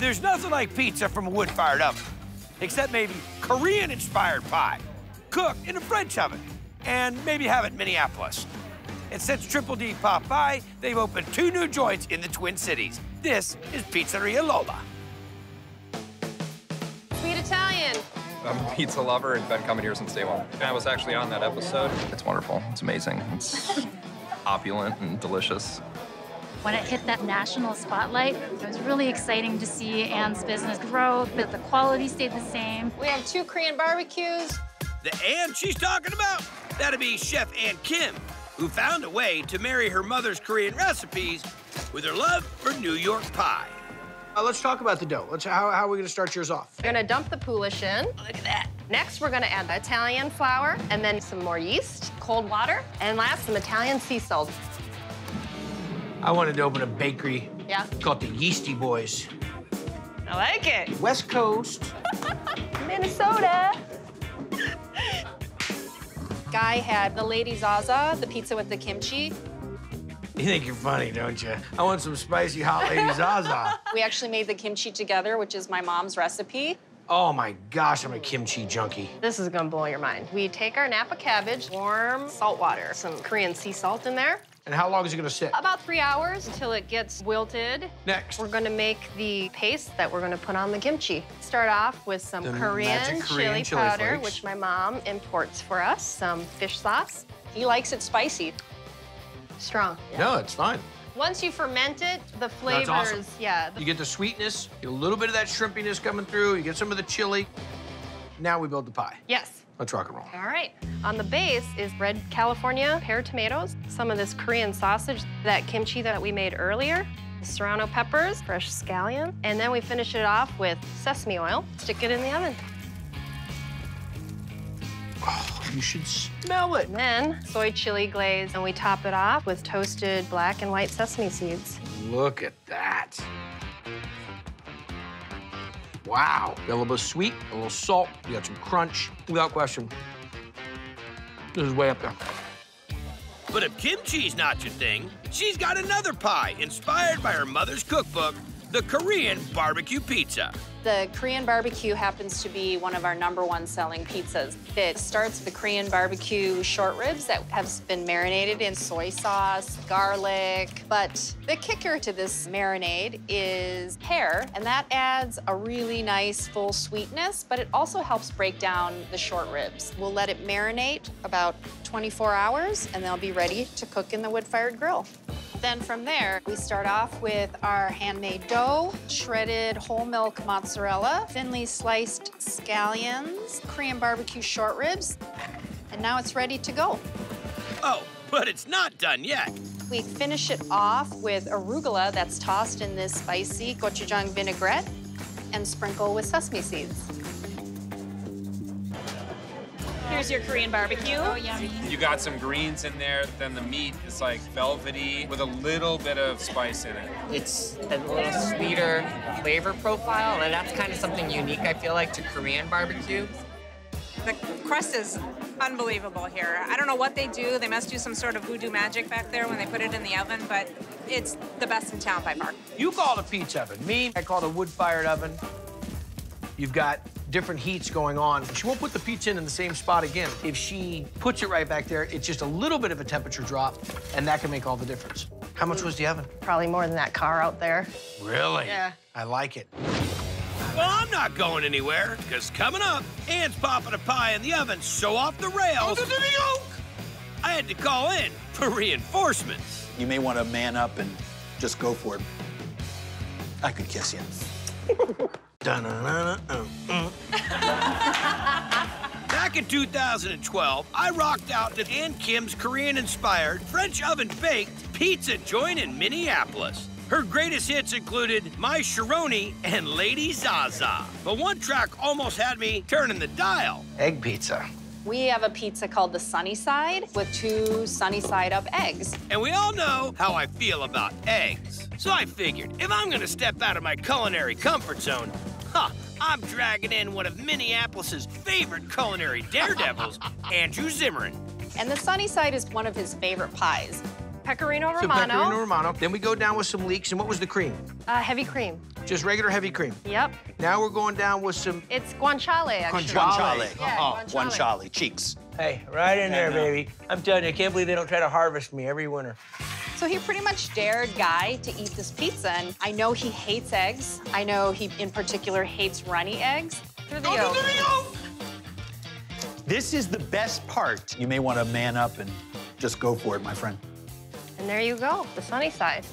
There's nothing like pizza from a wood-fired oven, except maybe Korean-inspired pie, cooked in a French oven, and maybe have it in Minneapolis. And since Triple D Pot Pie, they've opened 2 new joints in the Twin Cities. This is Pizzeria Lola. Sweet Italian. I'm a pizza lover and been coming here since day one. I was actually on that episode. It's wonderful. It's amazing. It's opulent and delicious. When it hit that national spotlight, it was really exciting to see Anne's business grow, but the quality stayed the same. We have 2 Korean barbecues. The Ann she's talking about? That'd be Chef Ann Kim, who found a way to marry her mother's Korean recipes with her love for New York pie. Let's talk about the dough. How are we gonna start yours off? We're gonna dump the poolish in. Look at that. Next, we're gonna add the Italian flour, and then some more yeast, cold water, and last, some Italian sea salt. I wanted to open a bakery. Yeah. Called the Yeasty Boys. I like it. West Coast. Minnesota. Guy had the Lady Zaza, the pizza with the kimchi. You think you're funny, don't you? I want some spicy hot Lady Zaza. We actually made the kimchi together, which is my mom's recipe. Oh my gosh, I'm a kimchi junkie. This is gonna blow your mind. We take our Napa cabbage, warm salt water, some Korean sea salt in there. And how long is it gonna sit? About 3 hours until it gets wilted. Next. We're gonna make the paste that we're gonna put on the kimchi. Start off with some Korean chili powder, flakes. which my mom imports for us, some fish sauce. He likes it spicy. Strong. No, it's fine. Once you ferment it, the flavors, awesome. yeah. You get the sweetness, you get a little bit of that shrimpiness coming through, you get some of the chili. Now we build the pie. Yes. Let's rock and roll. All right. On the base is red California pear tomatoes, some of this Korean sausage, that kimchi that we made earlier, serrano peppers, fresh scallion, and then we finish it off with sesame oil. Stick it in the oven. Oh, you should smell it. And then soy chili glaze, and we top it off with toasted black and white sesame seeds. Look at that. Wow. Got a little bit of sweet, a little salt, you got some crunch, without question. This is way up there. But if kimchi's not your thing, she's got another pie inspired by her mother's cookbook, the Korean BBQ pizza. The Korean BBQ happens to be one of our #1 selling pizzas. It starts with the Korean BBQ short ribs that have been marinated in soy sauce, garlic, but the kicker to this marinade is pear, and that adds a really nice full sweetness, but it also helps break down the short ribs. We'll let it marinate about 24 hours, and they'll be ready to cook in the wood-fired grill. Then from there, we start off with our handmade dough, shredded whole milk mozzarella, thinly sliced scallions, Korean BBQ short ribs, and now it's ready to go. Oh, but it's not done yet. We finish it off with arugula that's tossed in this spicy gochujang vinaigrette and sprinkle with sesame seeds. Here's your Korean barbecue. Oh, yummy. You got some greens in there, then the meat is like velvety with a little bit of spice in it. It's a little sweeter flavor profile, and that's kind of something unique, I feel like, to Korean barbecue. The crust is unbelievable here. I don't know what they do. They must do some sort of voodoo magic back there when they put it in the oven, but it's the best in town by far. You call it a pizza oven. Me, I call it a wood-fired oven. You've got different heats going on. She won't put the pizza in the same spot again. If she puts it right back there, it's just a little bit of a temperature drop, and that can make all the difference. How much was the oven? Probably more than that car out there. Really? Yeah. I like it. Well, I'm not going anywhere, because coming up, Ann's popping a pie in the oven so off the rails, I had to call in for reinforcements. You may want to man up and just go for it. I could kiss you. Back in 2012, I rocked out to Ann Kim's Korean-inspired, French oven-baked pizza joint in Minneapolis. Her greatest hits included My Sharoni and Lady Zaza. But one track almost had me turning the dial. Egg pizza. We have a pizza called the Sunnyside with 2 sunny-side-up eggs. And we all know how I feel about eggs. So I figured, if I'm gonna step out of my culinary comfort zone, I'm dragging in one of Minneapolis's favorite culinary daredevils, Andrew Zimmern. And the Sunnyside is one of his favorite pies. Pecorino Some Romano. Pecorino Romano. Then we go down with some leeks. And what was the cream? Heavy cream. Just regular heavy cream. Yep. Now we're going down with some... It's guanciale, actually. Guanciale. Yeah, Guanciale. Cheeks. Hey, right in there, baby. I'm telling you, I can't believe they don't try to harvest me every winter. So he pretty much dared Guy to eat this pizza, and I know he hates eggs. I know he, in particular, hates runny eggs. Through the yolk. This is the best part. You may want to man up and just go for it, my friend. And there you go, the Sunnyside.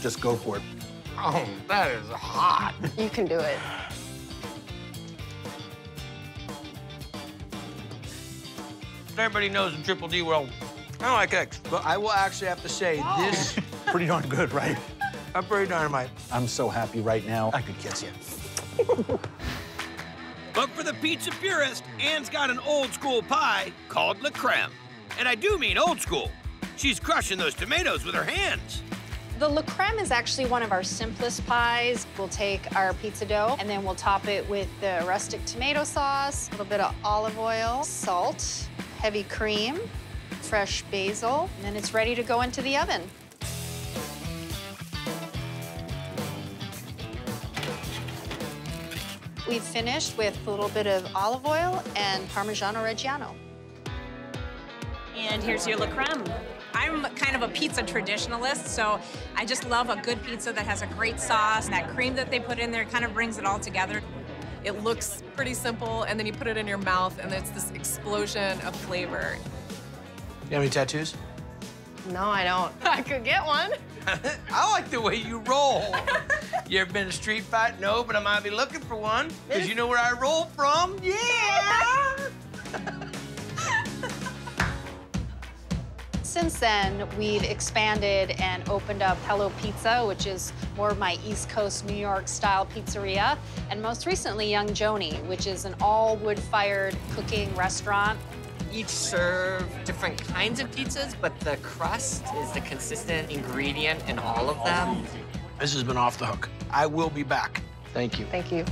Just go for it. Oh, that is hot. You can do it. Everybody knows in Triple D world, I don't like eggs. But I will actually have to say, this... Pretty darn good, right? I'm pretty dynamite. I'm so happy right now, I could kiss you. But for the pizza purist, Anne's got an old school pie called La Creme. And I do mean old school. She's crushing those tomatoes with her hands. The La Creme is actually one of our simplest pies. We'll take our pizza dough and then we'll top it with the rustic tomato sauce, a little bit of olive oil, salt, heavy cream, fresh basil, and then it's ready to go into the oven. We've finished with a little bit of olive oil and Parmigiano Reggiano. And here's your La Creme. I'm kind of a pizza traditionalist, so I just love a good pizza that has a great sauce. And that cream that they put in there kind of brings it all together. It looks pretty simple, and then you put it in your mouth, and it's this explosion of flavor. You have any tattoos? No, I don't. I could get one. I like the way you roll. You ever been in a street fight? No, but I might be looking for one. Because you know where I roll from? Yeah! Since then, we've expanded and opened up Hello Pizza, which is more of my East Coast New York style pizzeria. And most recently, Young Joni, which is an all wood-fired cooking restaurant. Each serve different kinds of pizzas, but the crust is the consistent ingredient in all of them. This has been off the hook. I will be back. Thank you. Thank you.